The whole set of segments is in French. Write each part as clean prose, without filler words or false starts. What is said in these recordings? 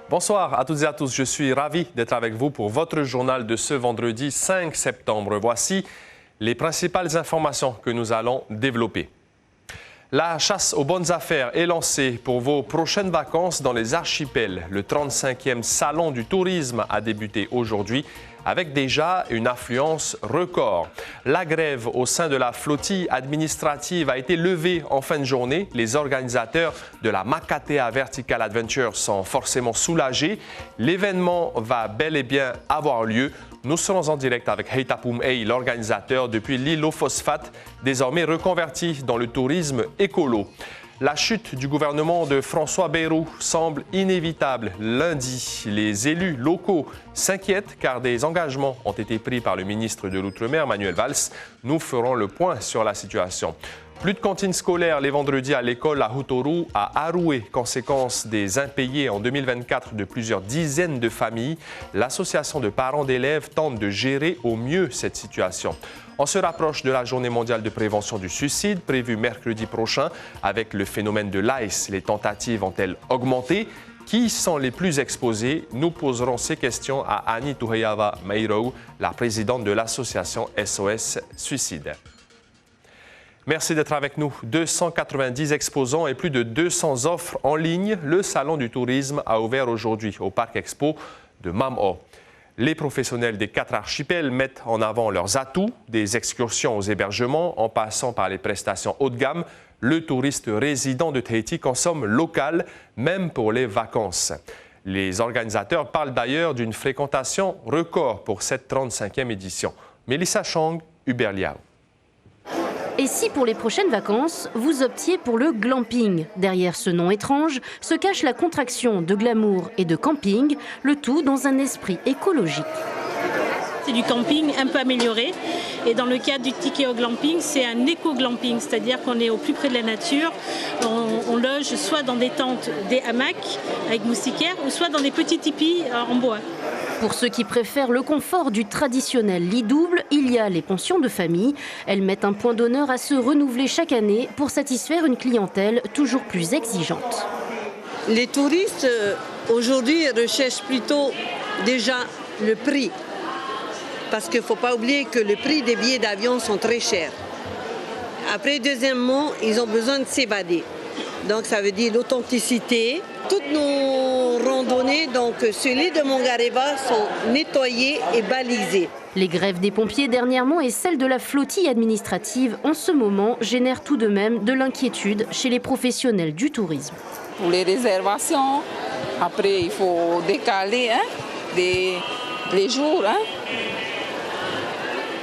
Bonsoir à toutes et à tous, je suis ravi d'être avec vous pour votre journal de ce vendredi 5 septembre. Voici les principales informations que nous allons développer. La chasse aux bonnes affaires est lancée pour vos prochaines vacances dans les archipels. Le 35e Salon du tourisme a débuté aujourd'hui avec déjà une affluence record. La grève au sein de la flottille administrative a été levée en fin de journée. Les organisateurs de la Makatea Vertical Adventure sont forcément soulagés. L'événement va bel et bien avoir lieu. Nous serons en direct avec Heitapum Ei, l'organisateur depuis l'île aux phosphates, désormais reconverti dans le tourisme écolo. La chute du gouvernement de François Bayrou semble inévitable lundi. Les élus locaux s'inquiètent car des engagements ont été pris par le ministre de l'Outre-mer, Manuel Valls. Nous ferons le point sur la situation. Plus de cantines scolaires les vendredis à l'école à Hutoru, à Aroué, conséquence des impayés en 2024 de plusieurs dizaines de familles. L'association de parents d'élèves tente de gérer au mieux cette situation. On se rapproche de la Journée mondiale de prévention du suicide, prévue mercredi prochain. Avec le phénomène de l'ICE, les tentatives ont-elles augmenté? Qui sont les plus exposés? Nous poserons ces questions à Annie Tuheyava Meiro, la présidente de l'association SOS Suicide. Merci d'être avec nous. 290 exposants et plus de 200 offres en ligne. Le Salon du tourisme a ouvert aujourd'hui au Parc Expo de Mam'o. Les professionnels des 4 archipels mettent en avant leurs atouts, des excursions aux hébergements en passant par les prestations haut de gamme. Le touriste résident de Tahiti consomme local, même pour les vacances. Les organisateurs parlent d'ailleurs d'une fréquentation record pour cette 35e édition. Mélissa Chang, Hubert Liao. Et si pour les prochaines vacances, vous optiez pour le glamping? Derrière ce nom étrange se cache la contraction de glamour et de camping, le tout dans un esprit écologique. C'est du camping un peu amélioré. Et dans le cadre du ticket au glamping, c'est un éco-glamping, c'est-à-dire qu'on est au plus près de la nature. On loge soit dans des tentes, des hamacs avec moustiquaires, ou soit dans des petits tipis en bois. Pour ceux qui préfèrent le confort du traditionnel lit double, il y a les pensions de famille. Elles mettent un point d'honneur à se renouveler chaque année pour satisfaire une clientèle toujours plus exigeante. Les touristes, aujourd'hui, recherchent plutôt déjà le prix. Parce qu'il ne faut pas oublier que le prix des billets d'avion sont très chers. Après, deuxièmement, ils ont besoin de s'évader. Donc, ça veut dire l'authenticité. Toutes nos randonnées, donc sur l'île de Mongareva, sont nettoyées et balisées. Les grèves des pompiers dernièrement et celles de la flottille administrative en ce moment génèrent tout de même de l'inquiétude chez les professionnels du tourisme. Pour les réservations, après il faut décaler les jours.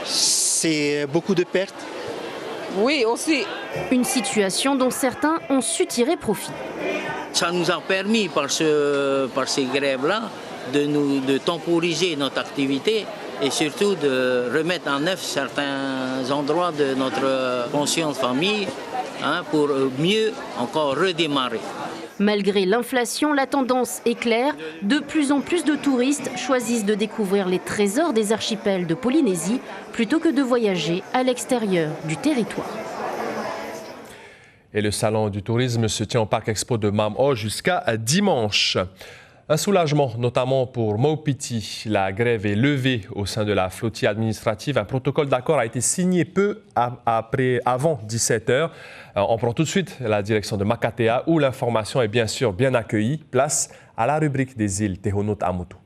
C'est beaucoup de pertes. Oui, aussi. Une situation dont certains ont su tirer profit. Ça nous a permis, par ces grèves-là, de temporiser notre activité et surtout de remettre en œuvre certains endroits de notre pension de famille pour mieux encore redémarrer. Malgré l'inflation, la tendance est claire. De plus en plus de touristes choisissent de découvrir les trésors des archipels de Polynésie plutôt que de voyager à l'extérieur du territoire. Et le salon du tourisme se tient au Parc Expo de Mam'o jusqu'à dimanche. Un soulagement, notamment pour Maupiti. La grève est levée au sein de la flottille administrative. Un protocole d'accord a été signé peu avant 17 h. On prend tout de suite la direction de Makatea où l'information est bien sûr bien accueillie. Place à la rubrique des îles Tehonot Amutu.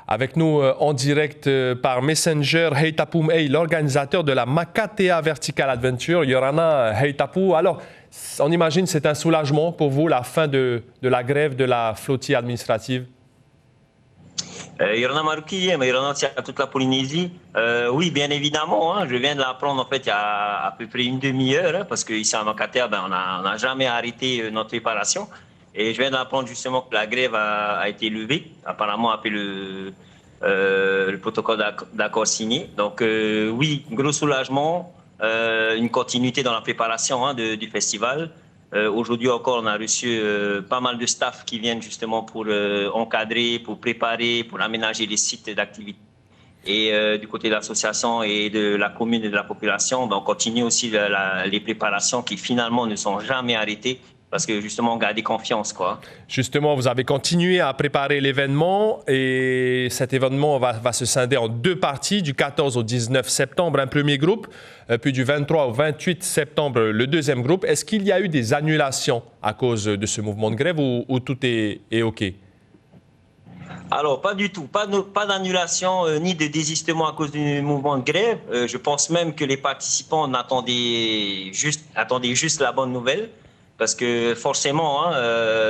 Avec nous en direct par Messenger, Heitapum Ei, l'organisateur de la Makatea Vertical Adventure, Yorana Heitapu. Alors, on imagine que c'est un soulagement pour vous, la fin de la grève de la flottille administrative? Yorana Maruki, Yorana à toute la Polynésie. Oui, bien évidemment. Je viens de l'apprendre en fait il y a à peu près une demi-heure, parce qu'ici à Makatea, on n'a jamais arrêté notre préparation. Et je viens d'apprendre justement que la grève a été levée, apparemment après le protocole d'accord signé. Donc oui, gros soulagement, une continuité dans la préparation du festival. Aujourd'hui encore, on a reçu pas mal de staff qui viennent justement pour encadrer, pour préparer, pour aménager les sites d'activité. Et du côté de l'association et de la commune et de la population, on continue aussi les préparations qui finalement ne sont jamais arrêtées parce que justement on garde confiance, quoi. Justement, vous avez continué à préparer l'événement et cet événement va se scinder en 2 parties, du 14 au 19 septembre, un premier groupe, puis du 23 au 28 septembre, le deuxième groupe. Est-ce qu'il y a eu des annulations à cause de ce mouvement de grève ou tout est OK? Alors, pas du tout. Pas d'annulation ni de désistement à cause du mouvement de grève. Je pense même que les participants attendaient juste la bonne nouvelle. Parce que forcément,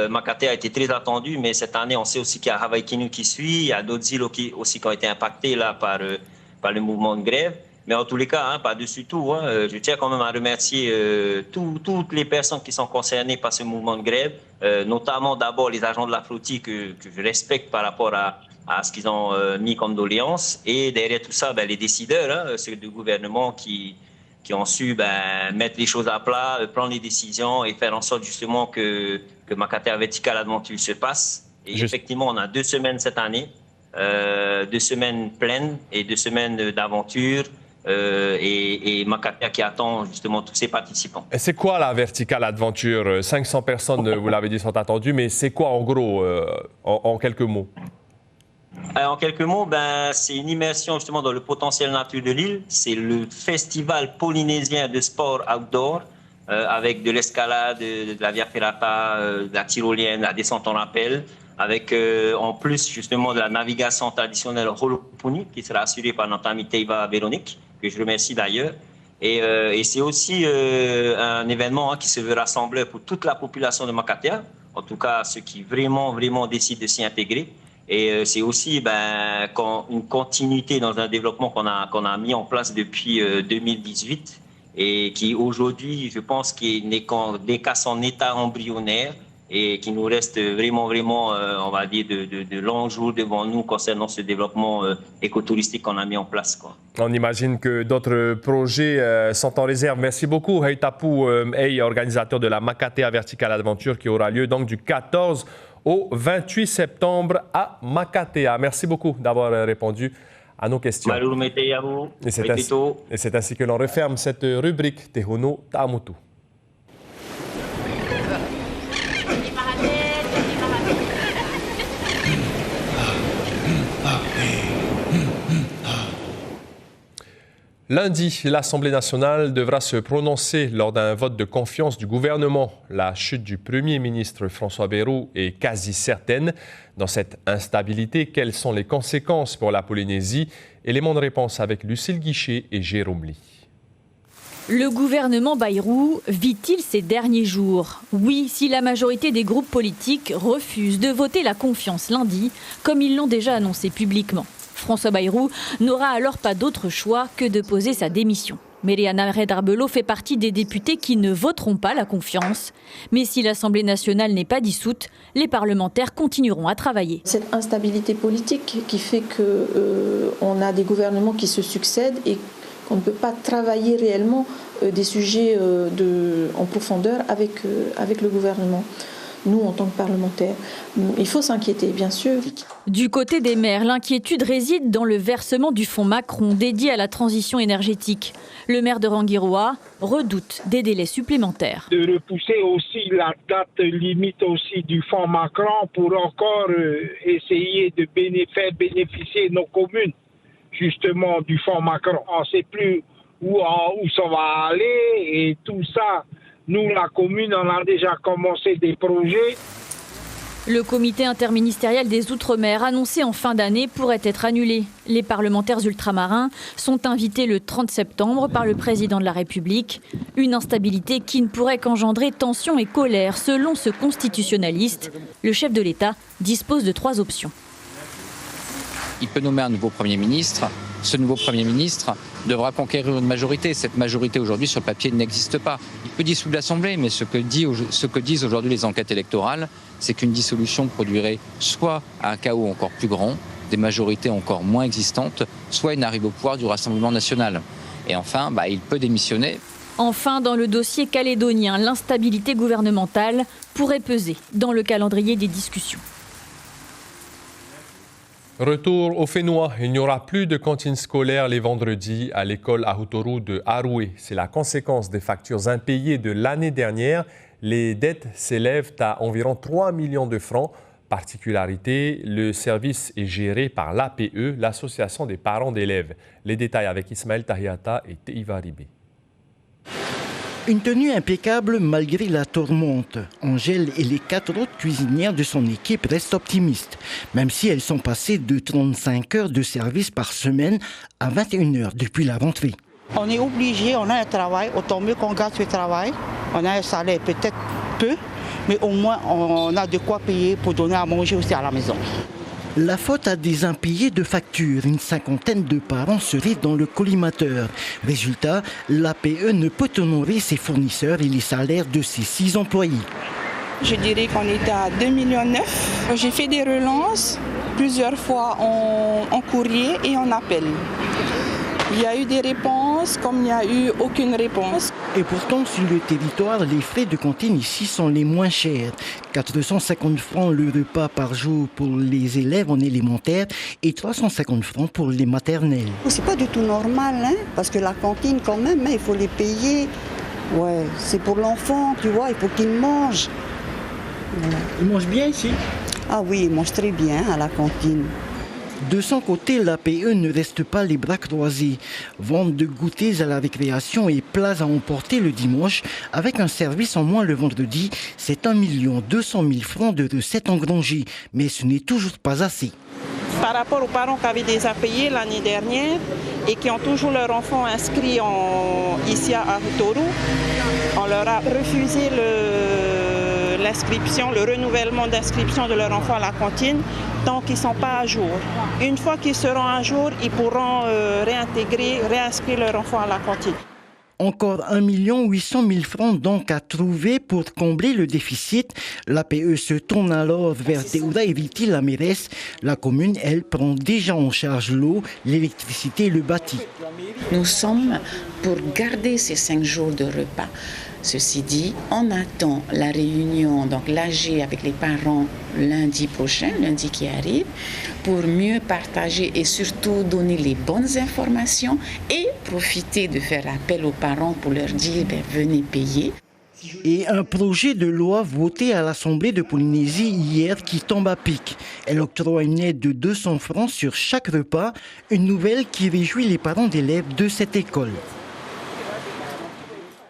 Makate a été très attendu, mais cette année, on sait aussi qu'il y a Hawaii Kinu qui suit. Il y a d'autres îles aussi qui ont été impactées là, par le mouvement de grève. Mais en tous les cas, par-dessus tout, je tiens quand même à remercier toutes les personnes qui sont concernées par ce mouvement de grève, notamment d'abord les agents de la flottille que je respecte par rapport à ce qu'ils ont mis comme doléances. Et derrière tout ça, les décideurs, ceux du gouvernement qui ont su mettre les choses à plat, prendre les décisions et faire en sorte justement que Makate Vertical Adventure se passe. Et effectivement, on a 2 semaines cette année, 2 semaines pleines et 2 semaines d'aventure. Et Makate qui attend justement tous ses participants. Et c'est quoi la Vertical Adventure? 500 personnes, vous l'avez dit, sont attendues, mais c'est quoi en gros, en quelques mots? En quelques mots, c'est une immersion justement dans le potentiel nature de l'île. C'est le festival polynésien de sport outdoor avec de l'escalade, de la via ferrata, de la tyrolienne, la descente en rappel, avec en plus justement de la navigation traditionnelle Holopuni qui sera assurée par notre amie Teiva Véronique, que je remercie d'ailleurs. Et c'est aussi un événement qui se veut rassembleur pour toute la population de Makatea, en tout cas ceux qui vraiment décident de s'y intégrer. Et c'est aussi une continuité dans un développement qu'on a mis en place depuis 2018 et qui aujourd'hui, je pense, n'est qu'à son état embryonnaire et qui nous reste vraiment, on va dire, de longs jours devant nous concernant ce développement écotouristique qu'on a mis en place, quoi. On imagine que d'autres projets sont en réserve. Merci beaucoup, Heitapu Ei, organisateur de la Makatea Vertical Adventure qui aura lieu donc du 14 au 28 septembre à Makatea. Merci beaucoup d'avoir répondu à nos questions. Et c'est ainsi que l'on referme cette rubrique Tehunu Ta'amutu. Lundi, l'Assemblée nationale devra se prononcer lors d'un vote de confiance du gouvernement. La chute du Premier ministre François Bayrou est quasi certaine. Dans cette instabilité, quelles sont les conséquences pour la Polynésie? Élément de réponse avec Lucille Guichet et Jérôme Lee. Le gouvernement Bayrou vit-il ces derniers jours? Oui, si la majorité des groupes politiques refusent de voter la confiance lundi, comme ils l'ont déjà annoncé publiquement. François Bayrou n'aura alors pas d'autre choix que de poser sa démission. Meriana Redarbelo fait partie des députés qui ne voteront pas la confiance. Mais si l'Assemblée nationale n'est pas dissoute, les parlementaires continueront à travailler. Cette instabilité politique qui fait qu'on a des gouvernements qui se succèdent et qu'on ne peut pas travailler réellement des sujets en profondeur avec le gouvernement. Nous, en tant que parlementaires, il faut s'inquiéter, bien sûr. Du côté des maires, l'inquiétude réside dans le versement du fonds Macron dédié à la transition énergétique. Le maire de Rangiroa redoute des délais supplémentaires. De repousser aussi la date limite aussi du fonds Macron pour encore essayer de faire bénéficier nos communes justement du fonds Macron. On ne sait plus où ça va aller et tout ça. Nous, la commune, on a déjà commencé des projets. Le comité interministériel des Outre-mer annoncé en fin d'année pourrait être annulé. Les parlementaires ultramarins sont invités le 30 septembre par le président de la République. Une instabilité qui ne pourrait qu'engendrer tension et colère selon ce constitutionnaliste. Le chef de l'État dispose de 3 options. Il peut nommer un nouveau Premier ministre. Ce nouveau Premier ministre devra conquérir une majorité. Cette majorité aujourd'hui sur le papier n'existe pas. Il peut dissoudre l'Assemblée, mais ce que disent aujourd'hui les enquêtes électorales, c'est qu'une dissolution produirait soit un chaos encore plus grand, des majorités encore moins existantes, soit une arrivée au pouvoir du Rassemblement national. Et enfin, il peut démissionner. Enfin, dans le dossier calédonien, l'instabilité gouvernementale pourrait peser dans le calendrier des discussions. Retour au Fénois. Il n'y aura plus de cantine scolaire les vendredis à l'école Ahutoru de Haroué. C'est la conséquence des factures impayées de l'année dernière. Les dettes s'élèvent à environ 3 millions de francs. Particularité, le service est géré par l'APE, l'Association des parents d'élèves. Les détails avec Ismaël Tahiata et Teiva Ribé. Une tenue impeccable malgré la tourmente. Angèle et les 4 autres cuisinières de son équipe restent optimistes, même si elles sont passées de 35 heures de service par semaine à 21 heures depuis la rentrée. On est obligé, on a un travail, autant mieux qu'on garde ce travail. On a un salaire peut-être peu, mais au moins on a de quoi payer pour donner à manger aussi à la maison. La faute à des impayés de factures. Une cinquantaine de parents seraient dans le collimateur. Résultat, l'APE ne peut honorer ses fournisseurs et les salaires de ses 6 employés. Je dirais qu'on était à 2,9 millions. J'ai fait des relances plusieurs fois en courrier et en appel. Il y a eu des réponses comme il n'y a eu aucune réponse. Et pourtant, sur le territoire, les frais de cantine ici sont les moins chers. 450 francs le repas par jour pour les élèves en élémentaire et 350 francs pour les maternelles. C'est pas du tout normal, hein, parce que la cantine quand même, il faut les payer. Ouais, c'est pour l'enfant, tu vois, il faut qu'il mange. Voilà. Il mange bien ici? Ah oui, il mange très bien à la cantine. De son côté, l'APE ne reste pas les bras croisés. Vente de goûters à la récréation et plats à emporter le dimanche, avec un service en moins le vendredi, c'est 1 200 000 francs de recettes engrangées. Mais ce n'est toujours pas assez. Par rapport aux parents qui avaient déjà payé l'année dernière et qui ont toujours leur enfant inscrit ici à Ahutoru, on leur a refusé l'inscription, le renouvellement d'inscription de leur enfant à la cantine tant qu'ils ne sont pas à jour. Une fois qu'ils seront à jour, ils pourront réinscrire leur enfant à la cantine. Encore 1 800 000 francs donc à trouver pour combler le déficit. L'APE se tourne alors vers Teuda Eviti, la mairesse. La commune, elle, prend déjà en charge l'eau, l'électricité et le bâti. Nous sommes pour garder ces 5 jours de repas. Ceci dit, on attend la réunion, donc l'AG avec les parents lundi prochain, lundi qui arrive, pour mieux partager et surtout donner les bonnes informations et profiter de faire appel aux parents pour leur dire venez payer. Et un projet de loi voté à l'Assemblée de Polynésie hier qui tombe à pic. Elle octroie une aide de 200 francs sur chaque repas, une nouvelle qui réjouit les parents d'élèves de cette école.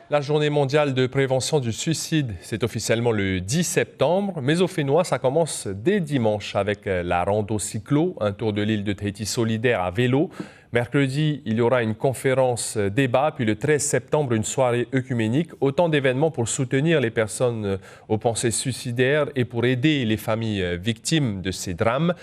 La journée mondiale de prévention du suicide, c'est officiellement le 10 septembre, mais au Fénois, ça commence dès dimanche avec la rando cyclo, un tour de l'île de Tahiti solidaire à vélo. Mercredi, il y aura une conférence débat, puis le 13 septembre, une soirée œcuménique. Autant d'événements pour soutenir les personnes aux pensées suicidaires et pour aider les familles victimes de ces drames.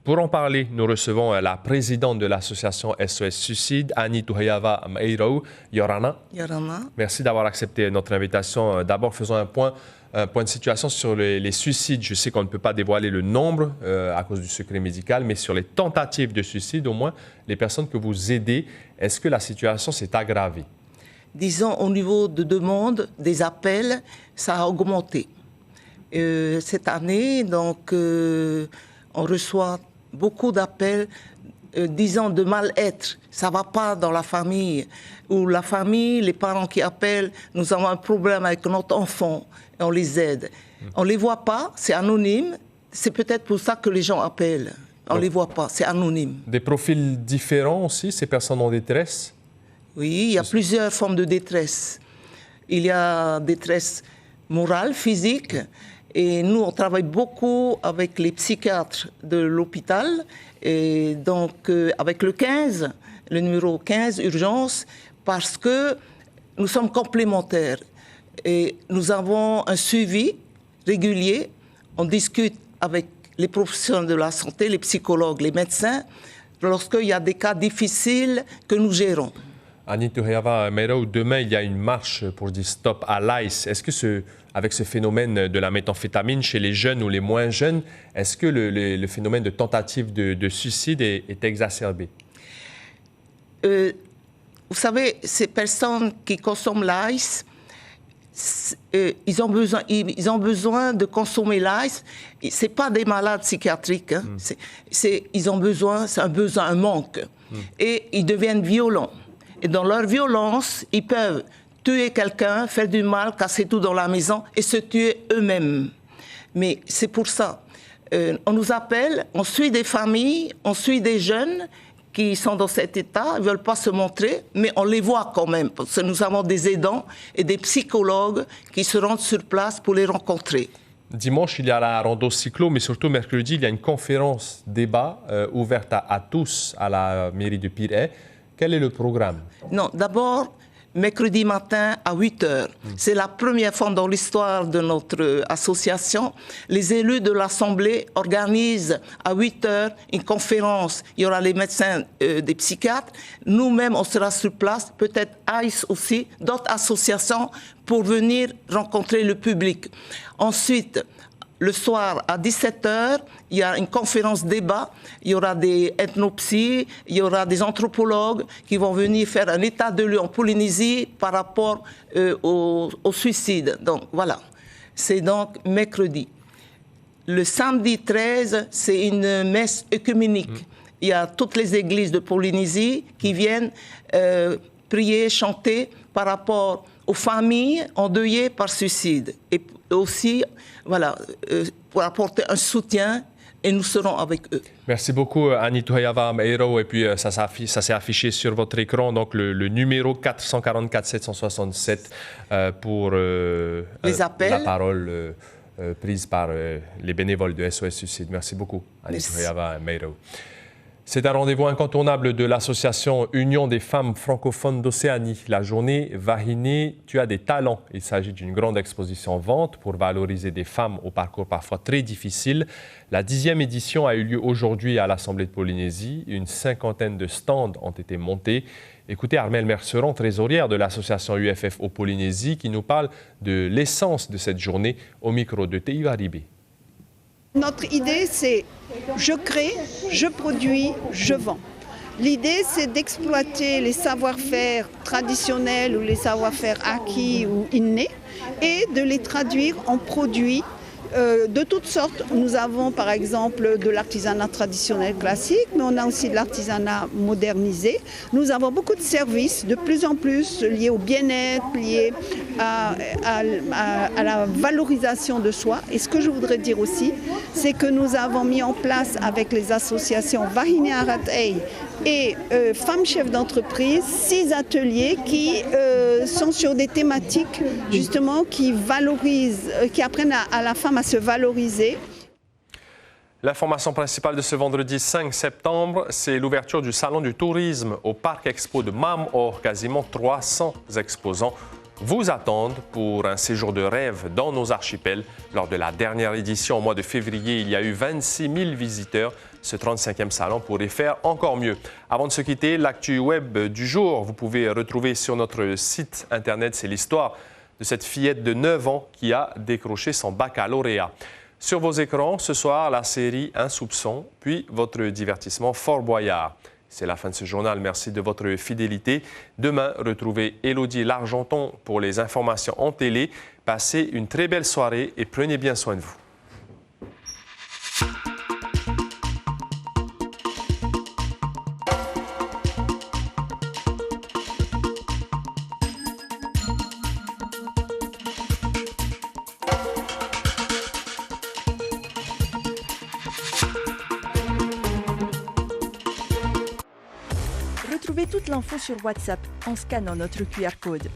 Pour en parler, nous recevons la présidente de l'association SOS Suicide, Annie Tuhayava Meirou. Yorana. Yorana. Merci d'avoir accepté notre invitation. D'abord, faisons un point de situation sur les suicides. Je sais qu'on ne peut pas dévoiler le nombre à cause du secret médical, mais sur les tentatives de suicide, au moins, les personnes que vous aidez, est-ce que la situation s'est aggravée? Disons, au niveau de demande, des appels, ça a augmenté. Cette année, donc, on reçoit beaucoup d'appels disant de mal-être. Ça ne va pas dans la famille. Ou la famille, les parents qui appellent, nous avons un problème avec notre enfant et on les aide. On ne les voit pas, c'est anonyme. C'est peut-être pour ça que les gens appellent. On ne les voit pas, c'est anonyme. Des profils différents aussi, ces personnes en détresse? Oui, il y a plusieurs formes de détresse. Il y a détresse morale, physique. Et nous, on travaille beaucoup avec les psychiatres de l'hôpital. Et donc, avec le 15, le numéro 15, urgence, parce que nous sommes complémentaires. Et nous avons un suivi régulier. On discute avec les professionnels de la santé, les psychologues, les médecins, lorsqu'il y a des cas difficiles que nous gérons. Annie Tuhayava Meirou, demain, il y a une marche pour dire stop à l'ICE. Est-ce que avec ce phénomène de la méthamphétamine chez les jeunes ou les moins jeunes, est-ce que le phénomène de tentative de suicide est exacerbé? Vous savez, ces personnes qui consomment l'ICE, ils ont besoin de consommer l'ice. C'est pas des malades psychiatriques. Hein. Ils ont besoin, c'est un besoin, un manque. Et ils deviennent violents. Et dans leur violence, ils peuvent tuer quelqu'un, faire du mal, casser tout dans la maison et se tuer eux-mêmes. Mais c'est pour ça. On nous appelle, on suit des familles, on suit des jeunes qui sont dans cet état, ils ne veulent pas se montrer, mais on les voit quand même, parce que nous avons des aidants et des psychologues qui se rendent sur place pour les rencontrer. Dimanche, il y a la rando cyclo, mais surtout mercredi, il y a une conférence débat ouverte à tous à la mairie de Pirée. Quel est le programme? Non, d'abord, mercredi matin à 8h. C'est la première fois dans l'histoire de notre association. Les élus de l'Assemblée organisent à 8h une conférence. Il y aura les médecins, des psychiatres. Nous-mêmes, on sera sur place, peut-être ICE aussi, d'autres associations pour venir rencontrer le public. Ensuite, le soir à 17h, il y a une conférence débat. Il y aura des ethnopsies, il y aura des anthropologues qui vont venir faire un état de lieu en Polynésie par rapport au suicide. Donc voilà, c'est donc mercredi. Le samedi 13, c'est une messe œcuménique. Il y a toutes les églises de Polynésie qui viennent prier, chanter par rapport aux familles endeuillées par suicide. Et aussi, voilà, pour apporter un soutien, et nous serons avec eux. Merci beaucoup, Annie Tuhayava Meiro. Et puis, ça s'est affiché sur votre écran, donc le numéro 444 767 pour les appels. La parole prise par les bénévoles de SOS Suicide. Merci beaucoup, Annie Tuhayava Meiro. C'est un rendez-vous incontournable de l'association Union des femmes francophones d'Océanie. La journée Vahine, tu as des talents. Il s'agit d'une grande exposition vente pour valoriser des femmes au parcours parfois très difficile. La 10e édition a eu lieu aujourd'hui à l'Assemblée de Polynésie. Une cinquantaine de stands ont été montés. Écoutez Armelle Merceron, trésorière de l'association UFF au Polynésie, qui nous parle de l'essence de cette journée au micro de Teiva Ribé. Notre idée, c'est je crée, je produis, je vends. L'idée, c'est d'exploiter les savoir-faire traditionnels ou les savoir-faire acquis ou innés et de les traduire en produits de toutes sortes. Nous avons par exemple de l'artisanat traditionnel classique, mais on a aussi de l'artisanat modernisé. Nous avons beaucoup de services, de plus en plus liés au bien-être, liés à la valorisation de soi. Et ce que je voudrais dire aussi, c'est que nous avons mis en place avec les associations Vahine Aratei et femmes chefs d'entreprise 6 ateliers qui sont sur des thématiques justement qui valorisent, qui apprennent à la femme à se valoriser. L'information principale de ce vendredi 5 septembre, c'est l'ouverture du Salon du tourisme au Parc Expo de Mamor. Quasiment 300 exposants vous attendent pour un séjour de rêve dans nos archipels. Lors de la dernière édition, au mois de février, il y a eu 26 000 visiteurs. Ce 35e salon pourrait faire encore mieux. Avant de se quitter, l'actu web du jour, vous pouvez retrouver sur notre site internet, c'est l'histoire de cette fillette de 9 ans qui a décroché son baccalauréat. Sur vos écrans, ce soir, la série Un soupçon, puis votre divertissement Fort Boyard. C'est la fin de ce journal. Merci de votre fidélité. Demain, retrouvez Élodie Largenton pour les informations en télé. Passez une très belle soirée et prenez bien soin de vous. Retrouvez toute l'info sur WhatsApp en scannant notre QR code.